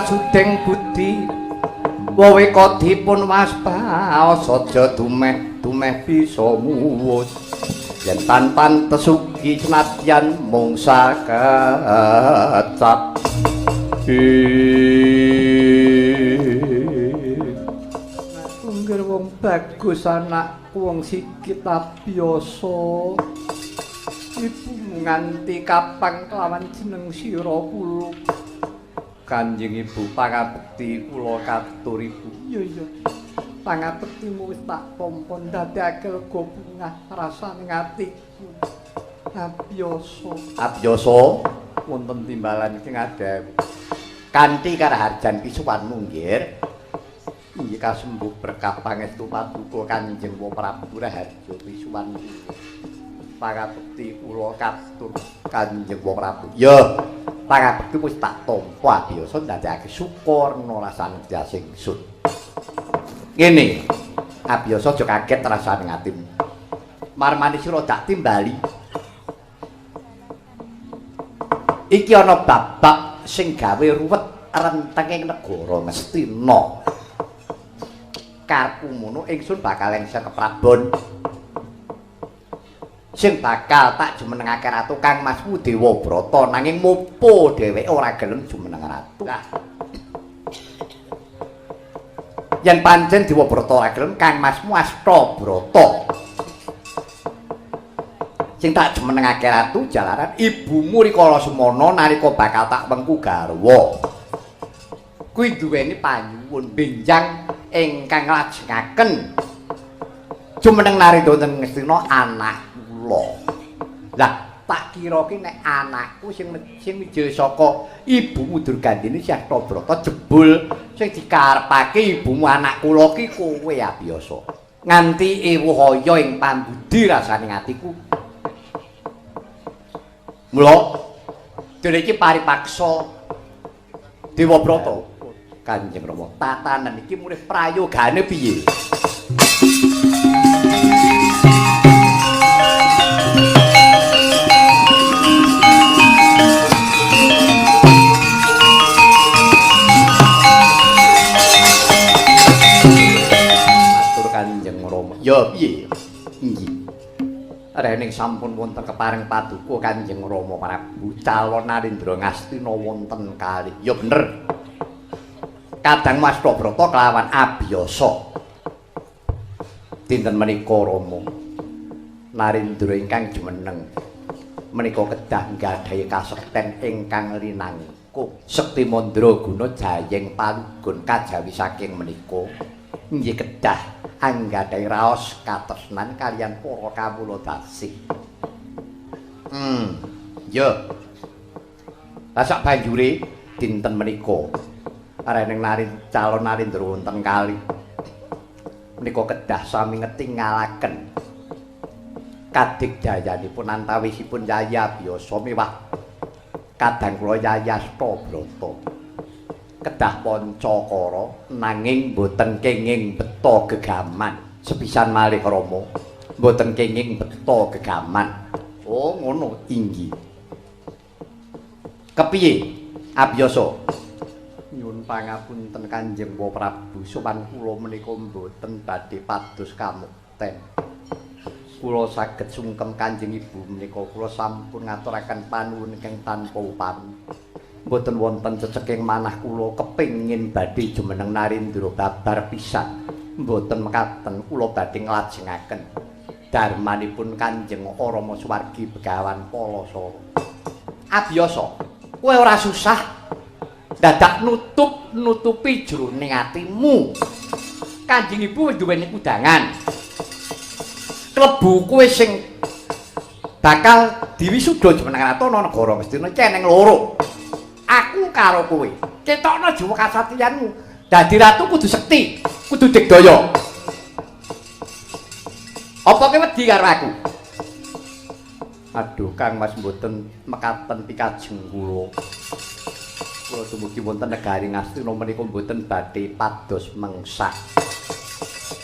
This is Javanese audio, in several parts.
sudeng budi weweka dipun waspaos aja dumeh bisa muwus yen tanpan tesugi senadyan mung sakecap Unggir wong bagus anakku wong sikit abiyasa ibu nganti kapang kelawan jeneng sira kula Kanjeng Ibu pangabekti kula katur Ibu iya pangabektimu wis tak tampa ndadekake lega bungah rasane atiku abiyasa wonten timbalan iki ngadewe kanthi karaharjan pisuwanmu nggih inggih kasembuh berkah pangestu paduka Kanjeng Prabu Raharja pisuwan pangabekti kula katur Kanjeng Prabu ya pangabekti wis tak tampa abiyasa ndadekake syukurna rasane jasa ingsun ngene abiyasa aja kaget rasane atimu marmane sira dak timbali iki ana babak sing gawe ruwet rentenging negara Ngastina karepmu ngono ingsun bakal lengser keprabon sing bakal tak jumenengake ratu Kang Masmu Dewabrata nanging mopo dheweke ora gelem jumeneng ratu yen pancen Dewabrata ora gelem Kang Masmu Astabrata sing tak jumenengake ratu jalaran ibumu rikala semana nalika bakal tak wengku garwa kuwi duweni panyuwun benjang ingkang lajengaken jumeneng narendra wonten Ngastina anak kula lah tak kira ki nek anakku sing mijil saka ibumu Durgandini Astabrata jebul sing dikarepake ibumu anak kula ki kowe abiyasa nganti ewuhaya ing pambudi rasane atiku mula dene iki paripaksa Dewabrata Kanjeng Rama tatanan iki mulih prayogane piye matur Kanjeng Rama ya piye inggih rening sampun wonten kepareng paduka Kanjeng Rama Prabu calon Narendra Ngastina wonten kalih ya bener kadang Mas Astabrata kelawan abiyasa dinten menika Rama Narendra ingkang jumeneng menika kedah nggadahi kasekten ingkang linangkung sekti mandraguna jayeng palugun kajawi saking menika inggih kedah anggadhahi raos katresnan kaliyan para kawula dasih ya lah sak banjure dinten menika rening calon Narendra wonten kalih menika kedah sami ngetingalaken kadigdayanipun antawisipun Yaya Abiyasa miwah kadang kula Yaya Astabrata kedah pancakara nanging boten kenging beta gegaman sepisan malih Rama boten kenging beta gegaman oh ngono inggih kepiye Abiyasa nyuwun pangapunten Kanjeng Prabu sopan kula menika mboten badhe pados kamukten kula saged sungkem Kanjeng Ibu menika kula sampun ngaturaken panuwun ingkang tanpa upami mboten wonten ceceking manah kula kepingin badhe jumeneng Narendra babar pisan mboten mekaten kula badhe nglajengaken darmanipun Kanjeng Rama Suwargi Begawan Palasara Abiyasa kowe ora susah dadak nutupi jroning atimu Kanjeng Ibu wis duweni kudangan klebu kowe sing bakal diwisuda jumeneng ratu ana negara Ngastina ceneng loro aku karo kowe ketokno jiwa kasatriyanmu dadi ratu kudu sekti kudu digdaya apa kowe wedi karo aku aduh Kang Mas mboten mekaten pikajeng kula kula dumugi wonten negari Ngastina menika mboten badhe pados mengsak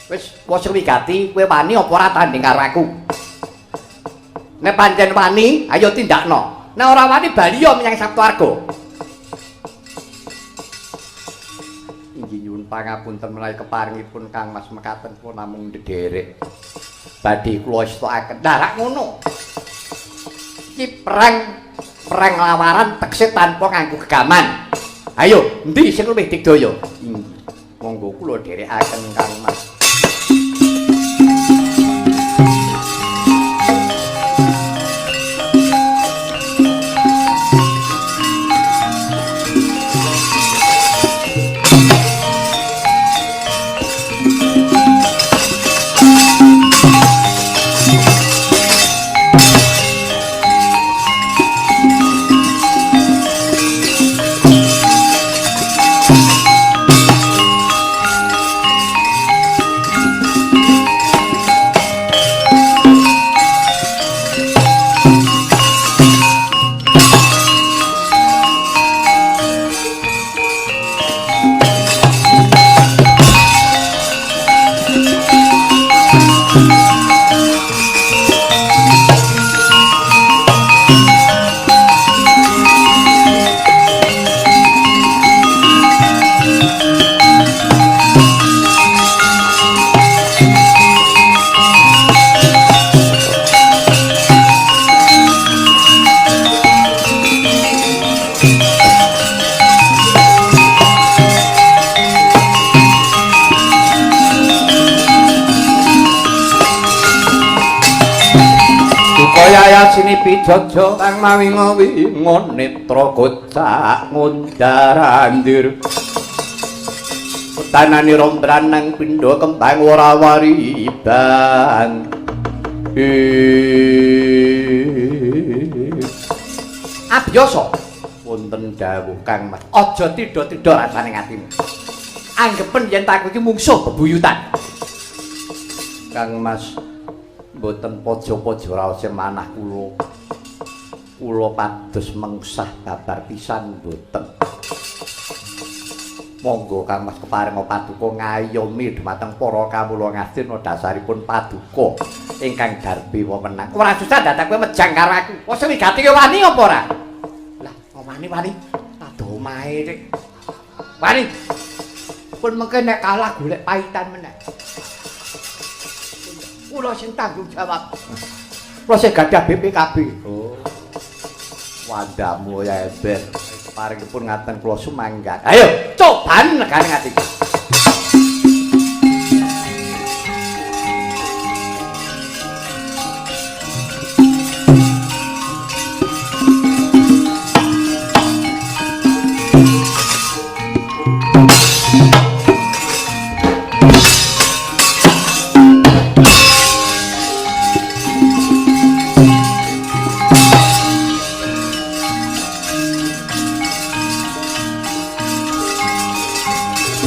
wis wis wigati kowe wani apa ora tanding karo aku nek pancen wani ayo tindakno nek ora wani bali yo menyang Saptawarga pangapunten menawi keparingipun Kang Mas mekaten kula namung ndederek. Badhe kula istokaken. Darak ngono. Iki perang lawaran tekse tanpa nganggo gegaman. Ayo, endi sing luwih digdaya? Monggo kula dherekaken Kang Mas. Sinipi jojo kang mawi ngonitra kocak ngundarandir utanani rombran nang pindha kembang ora wariban abiyasa wonten dawuh Kang Mas aja tida-tida rasane atimu anggepen yen tak iki mungsuh bebuyutan Kang Mas mboten pojo-pojo raos manah kula pados mengsah babar pisan mboten monggo Kang Mas keparing paduka ngayomi dhumateng para kawula ngastina dasaripun paduka ingkang darbi wewenang ora susah dadak kowe mejang karo aku wis wigati kowe wani apa ora lah wani aduh omahe Dik wani pun mengke nek kalah golek paitan meneh kula sing tanggung jawab. Kula sing gadah BPKB. Oh. Wandamu ya ember. Paringipun ngaten kula sumanggat. Ayo, coban negane ngati.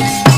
Yeah.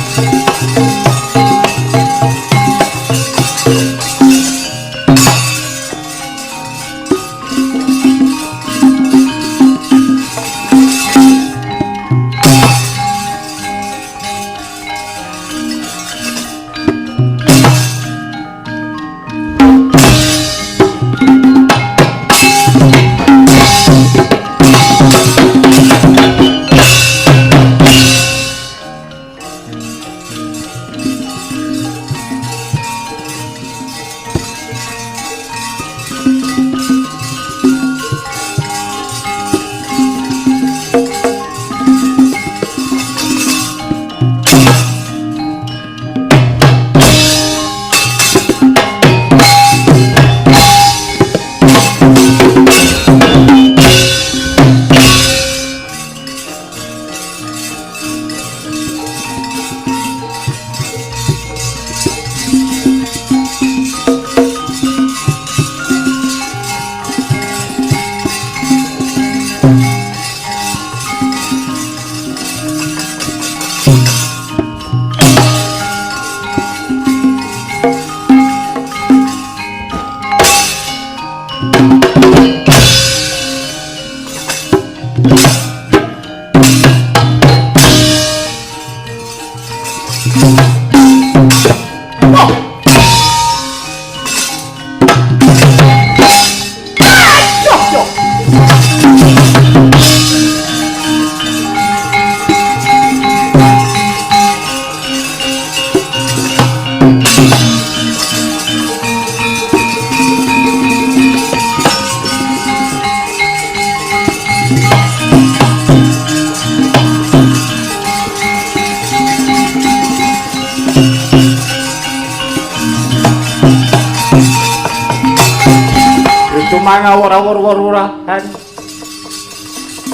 Itu manga wara-wara-warahan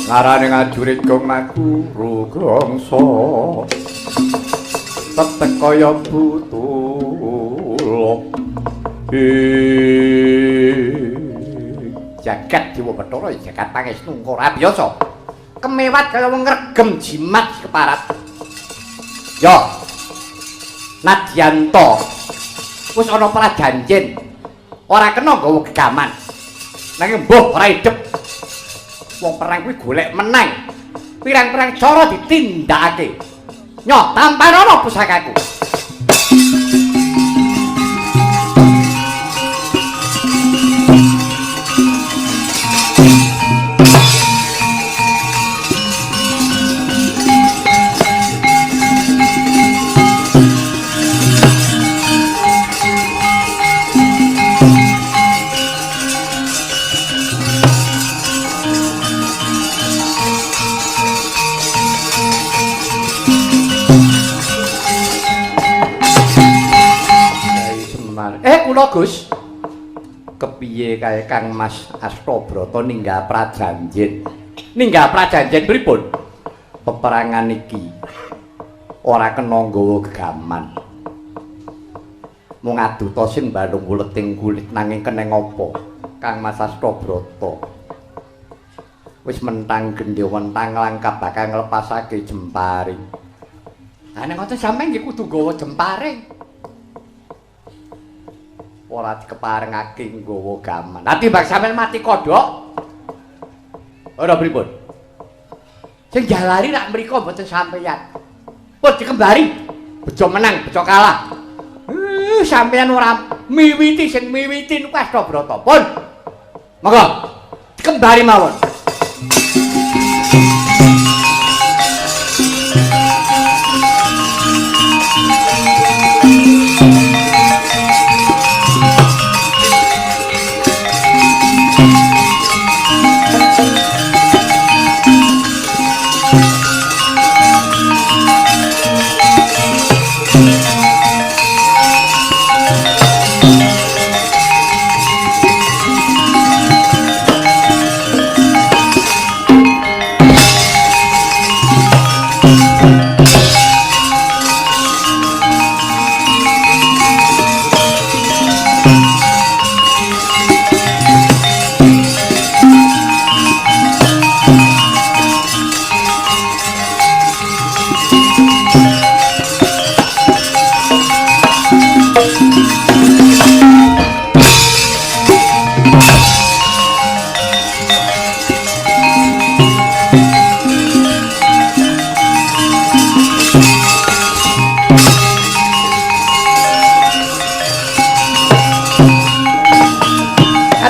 ngarane ngajurit gong maguru gongso tetek kaya butulo jagat Dewa Bathara jagat pangesnu ora biasa kemewat kaya wong ngregem jimat keparat yo Nadyanto wis ana prajanjen ora kena nggawa gegaman nanging mbuh ora idep wong perang kuwi golek menang pirang-pirang cara ditindakake nyoh tampanono pusakaku kula Gus kepiye kae Kang Mas Astabrata ninggah prajanjen pripun peperangan iki ora kena nggawa gegaman mung aduta sing balung wuleting kulit nanging keneng apa Kang Mas Astabrata wis mentang gendhe wentang langkap bakal nglepasake jemparing ana ngoten sampeyan nggih kudu nggawa jemparing ora dikeparengake nggawa gaman. Lah timbang sampean mati kodhok. Ora pripun? Sing jalari rak mriko mboten sampeyan. Pun dikembari. Bejo menang, bejo kalah. Sampeyan ora miwiti sing miwiti niku Astabrata. Pun. Monggo dikembari mawon.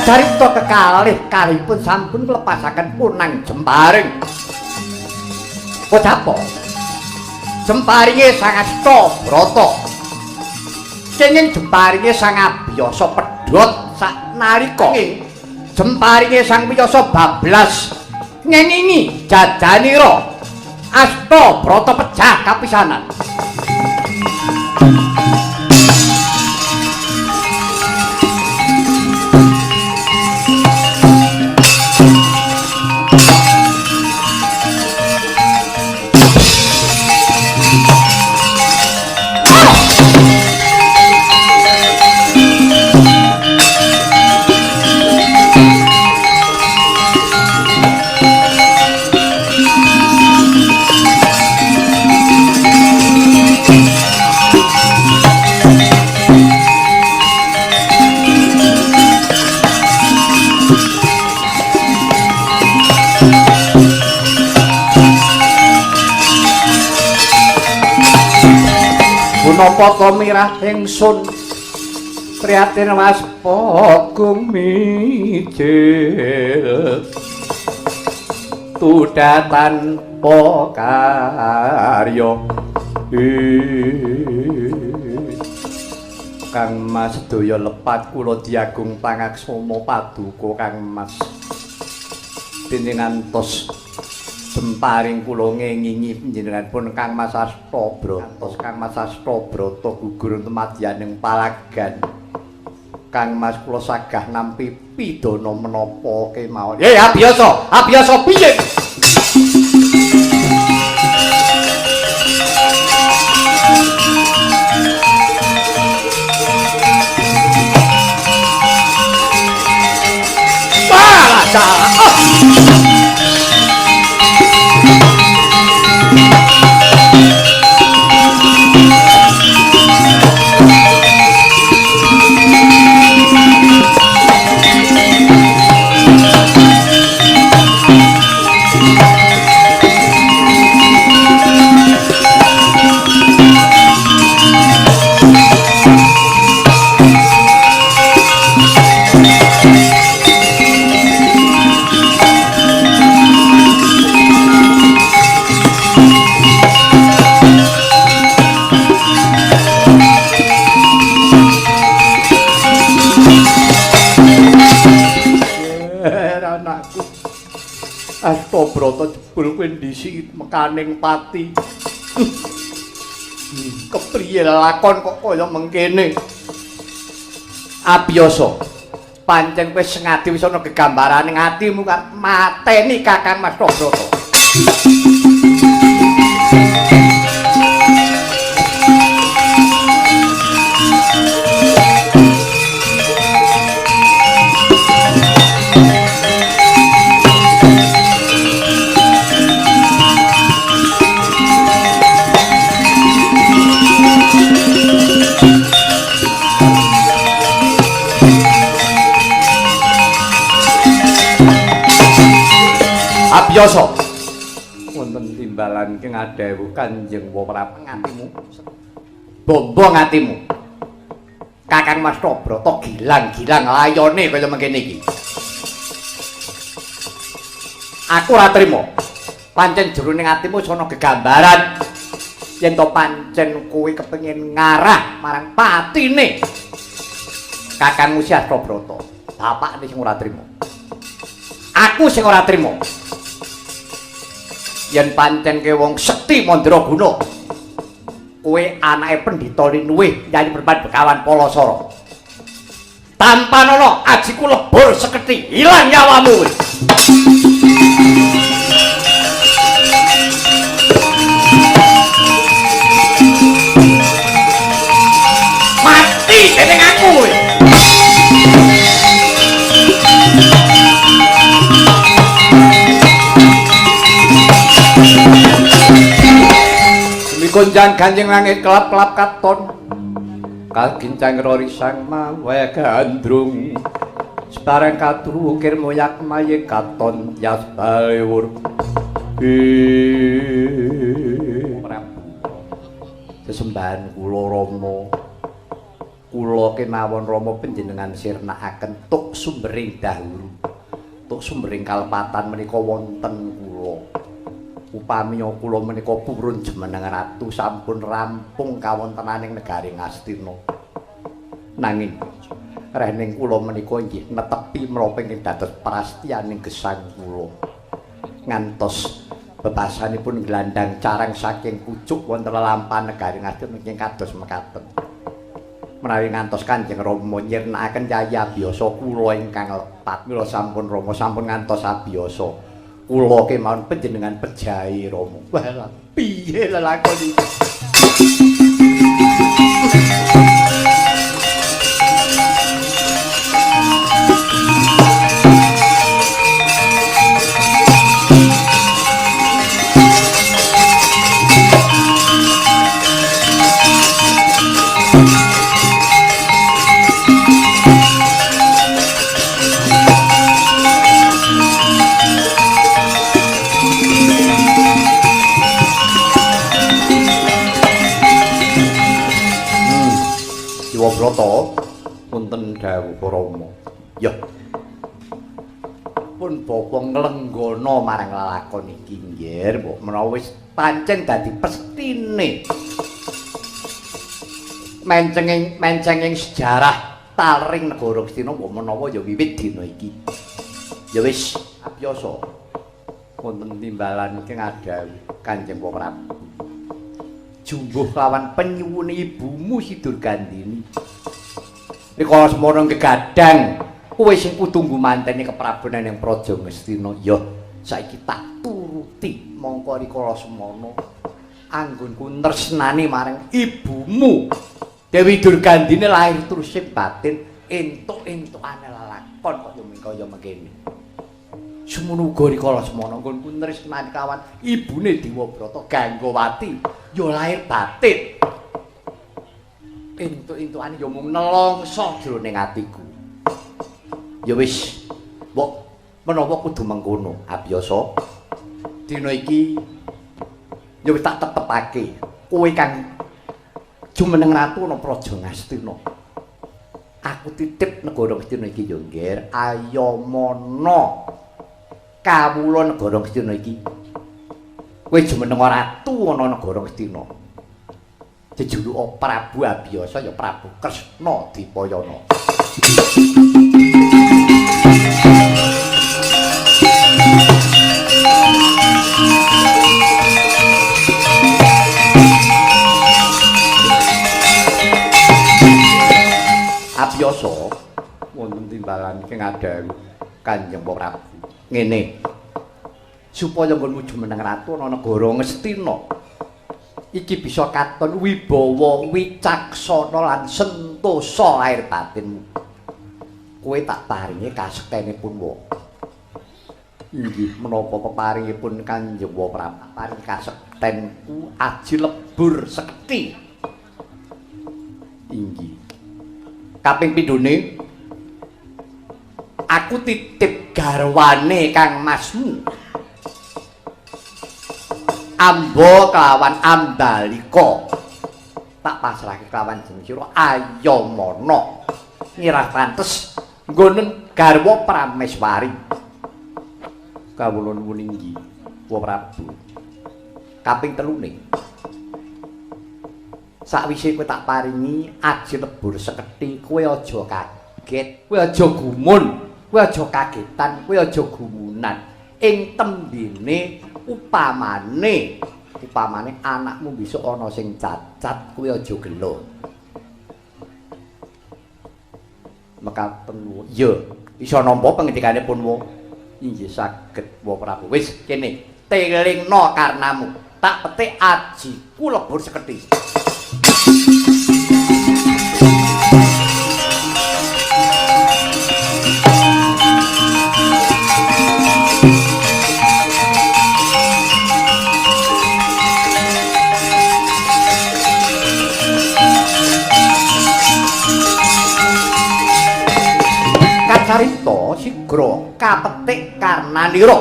Carita kekalih kalihipun sampun mlepasaken punang jemparing. Kodapa? Jemparinge Sang Astabrata. Kenging jemparinge Sang Abiyasa pedhot saknalika. Jemparinge Sang Wiyasa bablas ngengingi jajanira. Astabrata pecah kapisanan. Napa to mirah ingsun prihatin waspa kumijil tudatan pokarya Kang Mas sedaya lepat kula diagung pangaksama paduka Kang Mas pinjenengan jemparing kula ngengingi panjenenganipun Kang Mas Astabrata. Kang Mas Astabrata gugur temadyaning palagan. Kang Mas kula sagah nampi pidana menapa kemawon. Abiyasa piye? Anakku Astabrata jebul kowe ndisi mekaning pati. Kepriye lakon kok kaya mengkene? Abiyasa. Pancen kowe sengadi wis ana gegambaraning atimu kan mateni Kakang Mas Astabrata. Abiyasa wonten timbalan king adewu Kanjeng Prabu ngatimu bombong atimu Kakang Mas Astabrata gilang-gilang layone kaya mengkene iki. Aku ora trima pancen jroning atimu sono gegambaran yen to pancen kowe kepengin ngarah marang patine Kakangmu Si Astabrata. Bapakne sing ora trima. Aku sing ora trima. Yen pancen ke wong sekti mandraguna kowe anake Pendhita Linuwih Yayi Perban Bekawan Palasara tanpa nono ajiku lebur seketi ilang nyawamu mati dening aku Kunjang Kanjeng langit kelap-kelap katon kagincang rorisang mawe gandrung sebarang katuru ukir moyak maye katon yas balewur sesembahan kula Rama kula kemawon Rama panjenengan sirnakaken tuk sumbering dahulu tuk sumbering kalepatan menika wonten kula upami kula menika purun jumeneng ratu sampun rampung kawontenaning negari Ngastina nanging rening kula menika nggih netepi menapa ingkang dados prastiyaning gesang kula ngantos bebasanipun glandang carang saking pucuk wonten lelampahan negari Ngastina ingkang kados mekaten menawi ngantos Kanjeng Rama nyirnakaken Yayi Abiyasa kula ingkang lepat mila sampun Rama sampun ngantos Abiyasa kula kemawon panjenengan pejahi Rama. Wah, piye lelakon iki? Brata punten dawuh Rama. Ya. Pun bapa nglenggana marang lalakon iki nggih, mbok menawa wis pancen dadi pestine. Mencenging sejarah taring negara Ngastina mbok menawa ya wiwit dina iki. Ya wis, Abiyasa. Wonten timbalan ing adawi Kanjeng Prabu. Jumbuh lawan penyuwune ibumu Sidur Gandini. Rikala Semana gegadang kowe sing kudu ngumanteni keprabanan ing Praja Ngastina. Ya, saiki tak turuti mongko rikala Semana anggonku tresnani marang ibumu. Dewi Durgandine lahir terus sing batin entuk-entukane lakon kaya mengkaya mengkene. Semono uga rikala Semana anggonku tresnani kawan ibune Dewabrata Ganggawati ya lahir batin. Entuk-entukane ya mung nelongso jroning atiku. Ya wis, mbok menawa kudu mengkono, abiyasa. Dina iki ya wis tak tetepake. Kowe kang jumeneng ratu ana Praja Ngastina. Aku titip negara Ngastina iki ya, Ngger, ayamana kawula negara Ngastina iki. Kowe jumeneng ratu ana negara Ngastina. Jejuluka Prabu Abiyasa ya Prabu Kresna Dipayana. Abiyasa wonten timbalan ing adharu Kanjeng Prabu. Ngene. Supaya nggonmu jumeneng ratu ana negara Ngastina. Iki bisa katon wibawa, wicaksana lan sentosa lahir batinmu. Kowe tak paringi kasektenipun wa. Inggih menapa peparingipun Kanjeng Prabu paring kasektenku aji lebur sekti. Inggih. Kaping pindhone aku titip garwane Kang Masmu. Amba kelawan Ambalika tak pasrahke kelawan jeneng sira Ayamana ngirah pantes nggonen garwa Prameswari. Kawula nuwun inggih Wa Prabu. Kaping telune sakwise kowe tak paringi aji lebur sekethi, kowe aja kaget, kowe aja gumun, kowe aja kagetan, kowe aja gumunan. Ing tembene upamane anakmu besok ana sing cacat, kowe aja gelo. Mekaten ya isa nampa pengendikanipun wa. Inggih saged Wa Prabu. Wis kene telingna karnamu. Tak petik ajiku lebur sekethi. Kacarita sigra kapetik karnanira.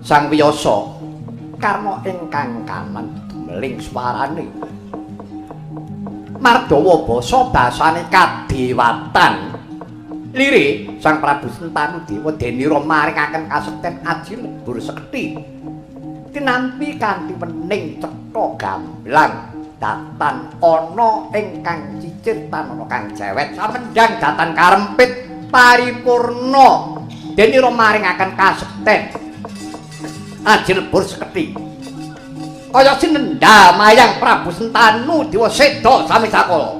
Sang Wiyasa karna ingkang kanan dumeling swarane. Mardawa basa basane kadewatan. Lire Sang Prabu Sentanu Dewa Denira maringaken kasekten aji lebur sekethi. Tinampi kanthi wening cetha gamblang datan ana ingkang cicir tan ana kang cewek samendang datan karempit paripurna. Denira maringaken kasekten aji lebur sekethi. Kaya sinendha mayang Prabu Sentanu Dewa Seda sami sakala.